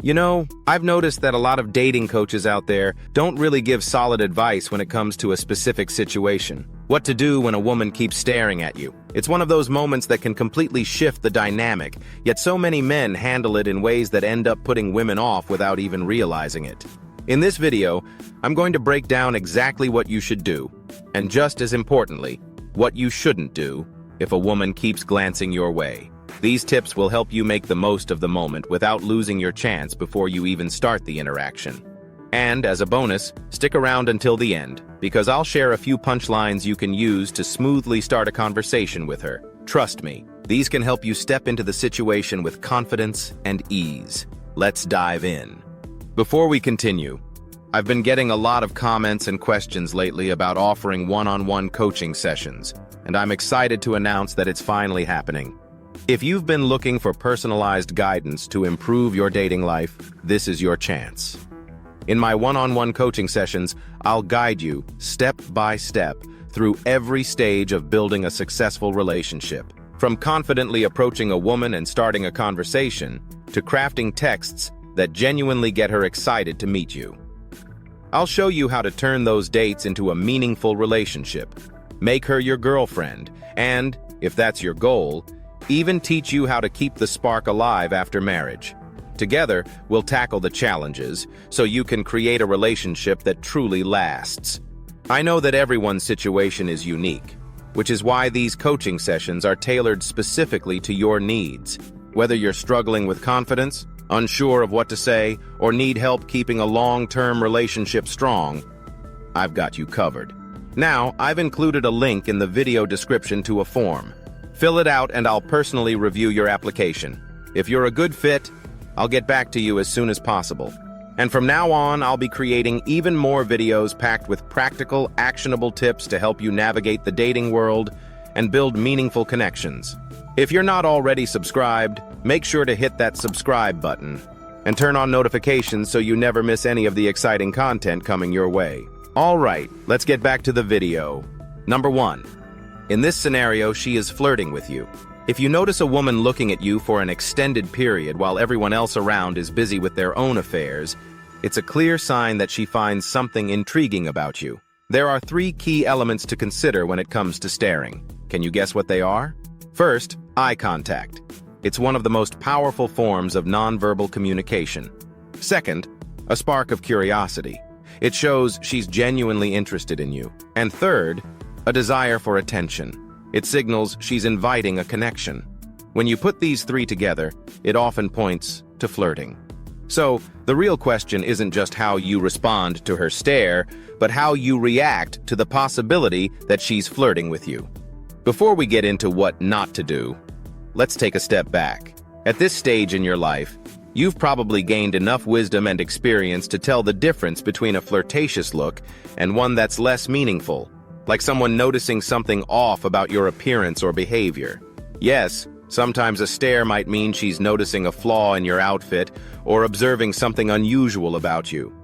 You know, I've noticed that a lot of dating coaches out there don't really give solid advice when it comes to a specific situation. What to do when a woman keeps staring at you. It's one of those moments that can completely shift the dynamic, yet so many men handle it in ways that end up putting women off without even realizing it. In this video, I'm going to break down exactly what you should do, and just as importantly, what you shouldn't do if a woman keeps glancing your way. These tips will help you make the most of the moment without losing your chance before you even start the interaction. And as a bonus, stick around until the end, because I'll share a few punchlines you can use to smoothly start a conversation with her. Trust me, these can help you step into the situation with confidence and ease. Let's dive in. Before we continue, I've been getting a lot of comments and questions lately about offering one-on-one coaching sessions, and I'm excited to announce that it's finally happening. If you've been looking for personalized guidance to improve your dating life, this is your chance. In my one-on-one coaching sessions, I'll guide you step by step through every stage of building a successful relationship. From confidently approaching a woman and starting a conversation, to crafting texts that genuinely get her excited to meet you. I'll show you how to turn those dates into a meaningful relationship, make her your girlfriend, and, if that's your goal, even teach you how to keep the spark alive after marriage. Together, we'll tackle the challenges so you can create a relationship that truly lasts. I know that everyone's situation is unique, which is why these coaching sessions are tailored specifically to your needs. Whether you're struggling with confidence, unsure of what to say, or need help keeping a long-term relationship strong, I've got you covered. Now, I've included a link in the video description to a form. Fill it out and I'll personally review your application. If you're a good fit, I'll get back to you as soon as possible. And from now on, I'll be creating even more videos packed with practical, actionable tips to help you navigate the dating world and build meaningful connections. If you're not already subscribed, make sure to hit that subscribe button and turn on notifications so you never miss any of the exciting content coming your way. All right, let's get back to the video. Number 1. In this scenario, she is flirting with you. If you notice a woman looking at you for an extended period while everyone else around is busy with their own affairs, it's a clear sign that she finds something intriguing about you. There are 3 key elements to consider when it comes to staring. Can you guess what they are? First, eye contact. It's one of the most powerful forms of nonverbal communication. Second, a spark of curiosity. It shows she's genuinely interested in you. And third, a desire for attention. It signals she's inviting a connection. When you put these 3 together, it often points to flirting. So, the real question isn't just how you respond to her stare, but how you react to the possibility that she's flirting with you. Before we get into what not to do, let's take a step back. At this stage in your life, you've probably gained enough wisdom and experience to tell the difference between a flirtatious look and one that's less meaningful, like someone noticing something off about your appearance or behavior. Yes, sometimes a stare might mean she's noticing a flaw in your outfit or observing something unusual about you.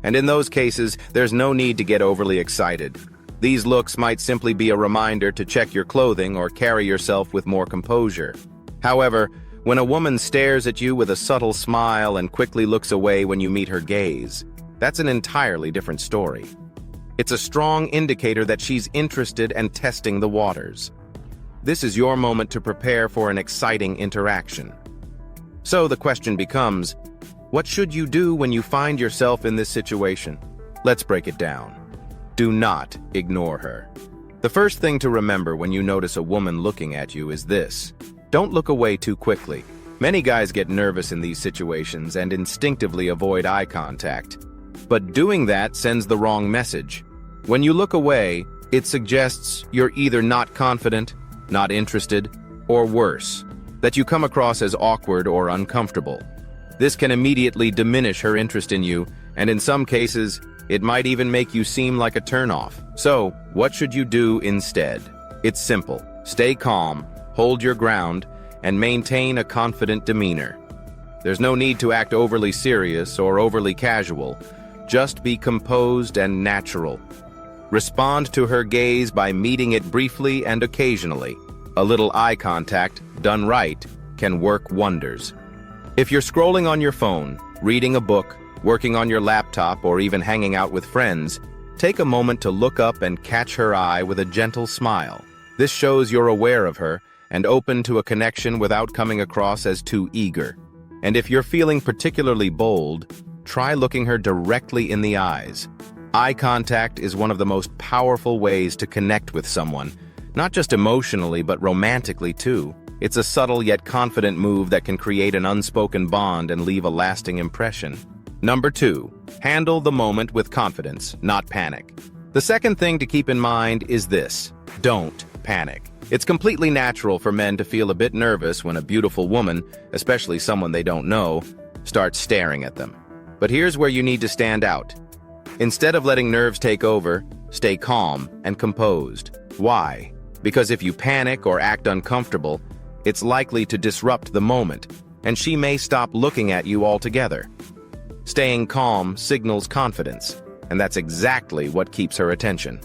And in those cases, there's no need to get overly excited. These looks might simply be a reminder to check your clothing or carry yourself with more composure. However, when a woman stares at you with a subtle smile and quickly looks away when you meet her gaze, that's an entirely different story. It's a strong indicator that she's interested and testing the waters. This is your moment to prepare for an exciting interaction. So the question becomes, what should you do when you find yourself in this situation? Let's break it down. Do not ignore her. The first thing to remember when you notice a woman looking at you is this: don't look away too quickly. Many guys get nervous in these situations and instinctively avoid eye contact. But doing that sends the wrong message. When you look away, it suggests you're either not confident, not interested, or worse, that you come across as awkward or uncomfortable. This can immediately diminish her interest in you, and in some cases, it might even make you seem like a turnoff. So, what should you do instead? It's simple. Stay calm, hold your ground, and maintain a confident demeanor. There's no need to act overly serious or overly casual. Just be composed and natural. Respond to her gaze by meeting it briefly and occasionally. A little eye contact, done right, can work wonders. If you're scrolling on your phone, Reading a book, working on your laptop, or even hanging out with friends, take a moment to look up and catch her eye with a gentle smile. This shows you're aware of her and open to a connection without coming across as too eager. And if you're feeling particularly bold, try looking her directly in the eyes. Eye contact is one of the most powerful ways to connect with someone, not just emotionally but romantically too. It's a subtle yet confident move that can create an unspoken bond and leave a lasting impression. Number 2, handle the moment with confidence, not panic. The second thing to keep in mind is this: don't panic. It's completely natural for men to feel a bit nervous when a beautiful woman, especially someone they don't know, starts staring at them. But here's where you need to stand out. Instead of letting nerves take over, stay calm and composed. Why? Because if you panic or act uncomfortable, it's likely to disrupt the moment, and she may stop looking at you altogether. Staying calm signals confidence, and that's exactly what keeps her attention.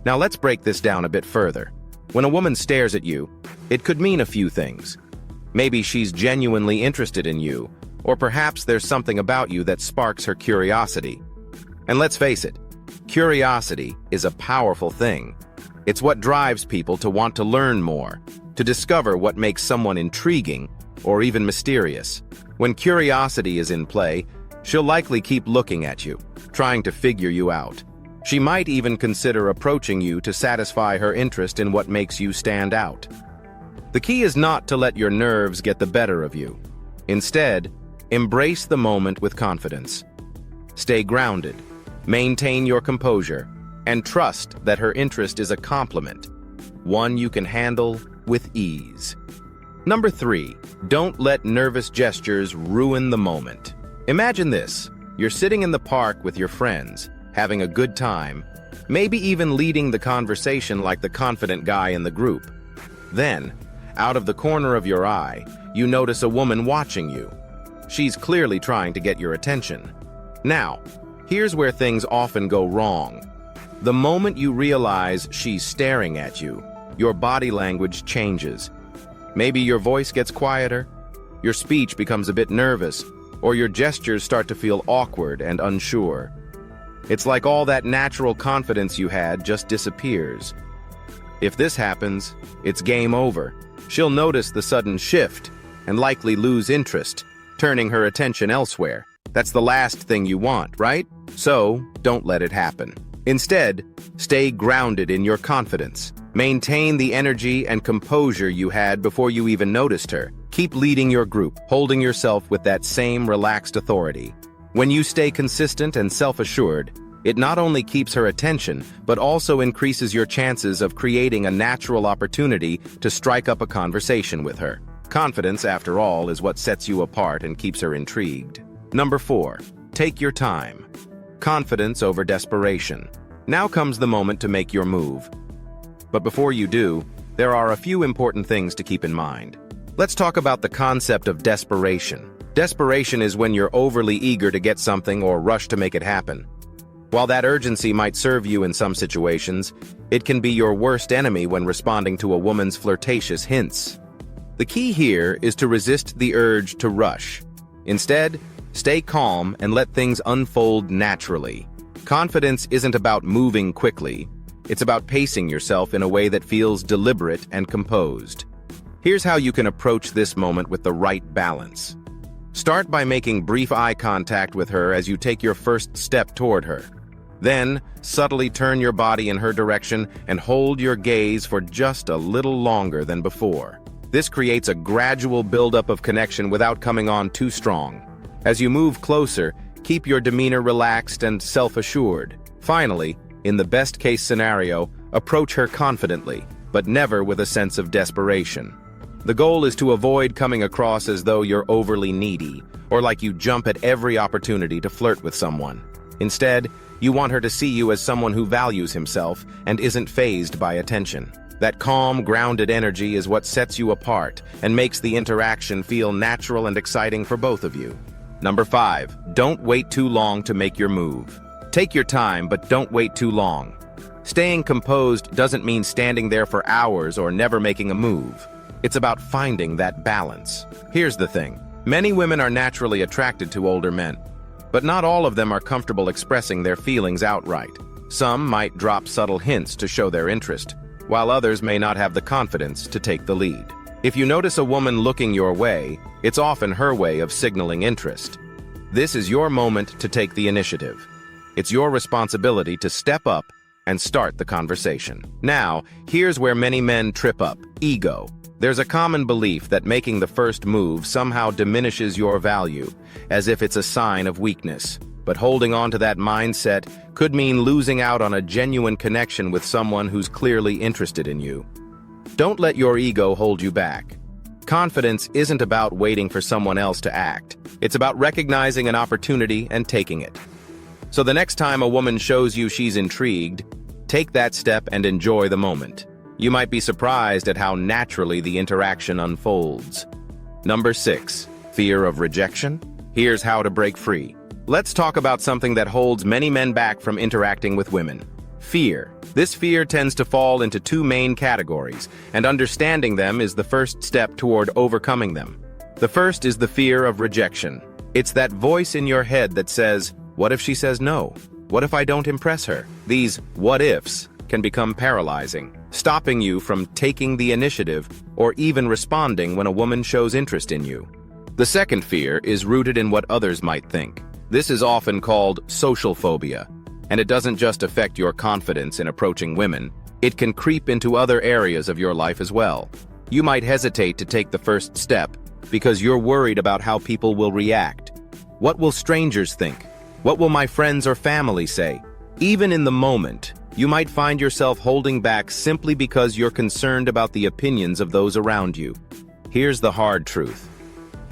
Now let's break this down a bit further. When a woman stares at you, it could mean a few things. Maybe she's genuinely interested in you, or perhaps there's something about you that sparks her curiosity. And let's face it, curiosity is a powerful thing. It's what drives people to want to learn more, to discover what makes someone intriguing or even mysterious. When curiosity is in play, she'll likely keep looking at you, trying to figure you out. She might even consider approaching you to satisfy her interest in what makes you stand out. The key is not to let your nerves get the better of you. Instead, embrace the moment with confidence. Stay grounded, maintain your composure, and trust that her interest is a compliment, one you can handle with ease. Number 3, don't let nervous gestures ruin the moment. Imagine this: you're sitting in the park with your friends, having a good time, maybe even leading the conversation like the confident guy in the group. Then, out of the corner of your eye, you notice a woman watching you. She's clearly trying to get your attention. Now, here's where things often go wrong. The moment you realize she's staring at you, your body language changes. Maybe your voice gets quieter, your speech becomes a bit nervous, or your gestures start to feel awkward and unsure. It's like all that natural confidence you had just disappears. If this happens, it's game over. She'll notice the sudden shift and likely lose interest, turning her attention elsewhere. That's the last thing you want, right? So, don't let it happen. Instead, stay grounded in your confidence. Maintain the energy and composure you had before you even noticed her. Keep leading your group, holding yourself with that same relaxed authority. When you stay consistent and self-assured, it not only keeps her attention, but also increases your chances of creating a natural opportunity to strike up a conversation with her. Confidence, after all, is what sets you apart and keeps her intrigued. Number 4, take your time. Confidence over desperation. Now comes the moment to make your move. But before you do, there are a few important things to keep in mind. Let's talk about the concept of desperation. Desperation is when you're overly eager to get something or rush to make it happen. While that urgency might serve you in some situations, it can be your worst enemy when responding to a woman's flirtatious hints. The key here is to resist the urge to rush. Instead, stay calm and let things unfold naturally. Confidence isn't about moving quickly. It's about pacing yourself in a way that feels deliberate and composed. Here's how you can approach this moment with the right balance. Start by making brief eye contact with her as you take your first step toward her. Then, subtly turn your body in her direction and hold your gaze for just a little longer than before. This creates a gradual buildup of connection without coming on too strong. As you move closer, keep your demeanor relaxed and self-assured. Finally, in the best-case scenario, approach her confidently, but never with a sense of desperation. The goal is to avoid coming across as though you're overly needy, or like you jump at every opportunity to flirt with someone. Instead, you want her to see you as someone who values himself and isn't fazed by attention. That calm, grounded energy is what sets you apart and makes the interaction feel natural and exciting for both of you. Number 5, don't wait too long to make your move. Take your time, but don't wait too long. Staying composed doesn't mean standing there for hours or never making a move. It's about finding that balance. Here's the thing. Many women are naturally attracted to older men, but not all of them are comfortable expressing their feelings outright. Some might drop subtle hints to show their interest, while others may not have the confidence to take the lead. If you notice a woman looking your way, it's often her way of signaling interest. This is your moment to take the initiative. It's your responsibility to step up and start the conversation. Now, here's where many men trip up: ego. There's a common belief that making the first move somehow diminishes your value, as if it's a sign of weakness. But holding on to that mindset could mean losing out on a genuine connection with someone who's clearly interested in you. Don't let your ego hold you back. Confidence isn't about waiting for someone else to act. It's about recognizing an opportunity and taking it. So the next time a woman shows you she's intrigued, take that step and enjoy the moment. You might be surprised at how naturally the interaction unfolds. Number 6, fear of rejection. Here's how to break free. Let's talk about something that holds many men back from interacting with women: fear. This fear tends to fall into two main categories, and understanding them is the first step toward overcoming them. The first is the fear of rejection. It's that voice in your head that says, "What if she says no? What if I don't impress her?" These what ifs can become paralyzing, stopping you from taking the initiative or even responding when a woman shows interest in you. The second fear is rooted in what others might think. This is often called social phobia, and it doesn't just affect your confidence in approaching women. It can creep into other areas of your life as well. You might hesitate to take the first step because you're worried about how people will react. What will strangers think? What will my friends or family say? Even in the moment, you might find yourself holding back simply because you're concerned about the opinions of those around you. Here's the hard truth.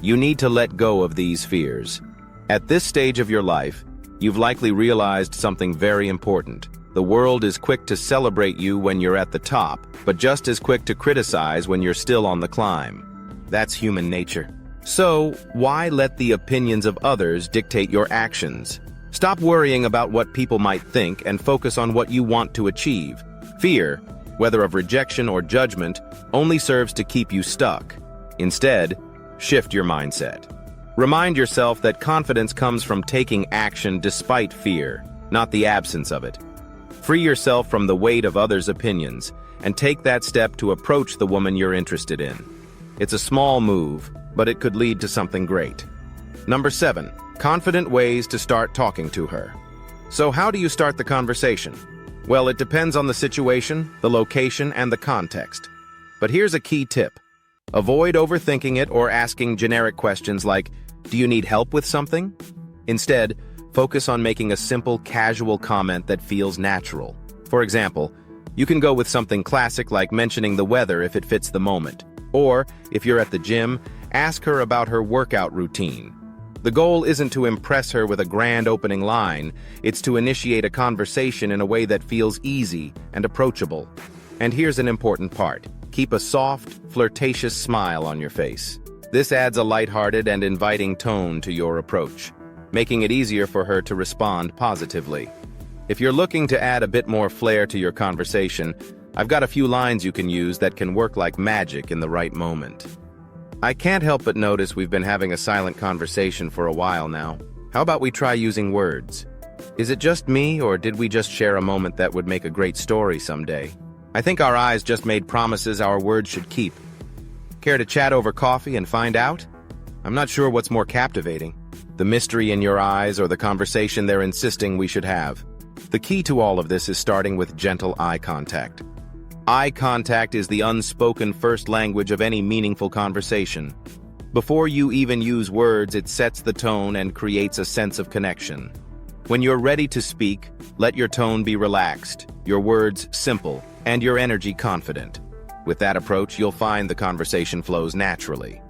You need to let go of these fears. At this stage of your life, you've likely realized something very important. The world is quick to celebrate you when you're at the top, but just as quick to criticize when you're still on the climb. That's human nature. So, why let the opinions of others dictate your actions? Stop worrying about what people might think and focus on what you want to achieve. Fear, whether of rejection or judgment, only serves to keep you stuck. Instead, shift your mindset. Remind yourself that confidence comes from taking action despite fear, not the absence of it. Free yourself from the weight of others' opinions and take that step to approach the woman you're interested in. It's a small move, but it could lead to something great. Number 7, confident ways to start talking to her. So how do you start the conversation? Well, it depends on the situation, the location, and the context. But here's a key tip. Avoid overthinking it or asking generic questions like, "Do you need help with something?" Instead, focus on making a simple, casual comment that feels natural. For example, you can go with something classic like mentioning the weather if it fits the moment. Or, if you're at the gym, ask her about her workout routine. The goal isn't to impress her with a grand opening line, it's to initiate a conversation in a way that feels easy and approachable. And here's an important part. Keep a soft, flirtatious smile on your face. This adds a lighthearted and inviting tone to your approach, making it easier for her to respond positively. If you're looking to add a bit more flair to your conversation, I've got a few lines you can use that can work like magic in the right moment. "I can't help but notice we've been having a silent conversation for a while now. How about we try using words? Is it just me, or did we just share a moment that would make a great story someday? I think our eyes just made promises our words should keep. Care to chat over coffee and find out? I'm not sure what's more captivating, the mystery in your eyes or the conversation they're insisting we should have." The key to all of this is starting with gentle eye contact. Eye contact is the unspoken first language of any meaningful conversation. Before you even use words, it sets the tone and creates a sense of connection. When you're ready to speak, let your tone be relaxed, your words simple, and your energy confident. With that approach, you'll find the conversation flows naturally.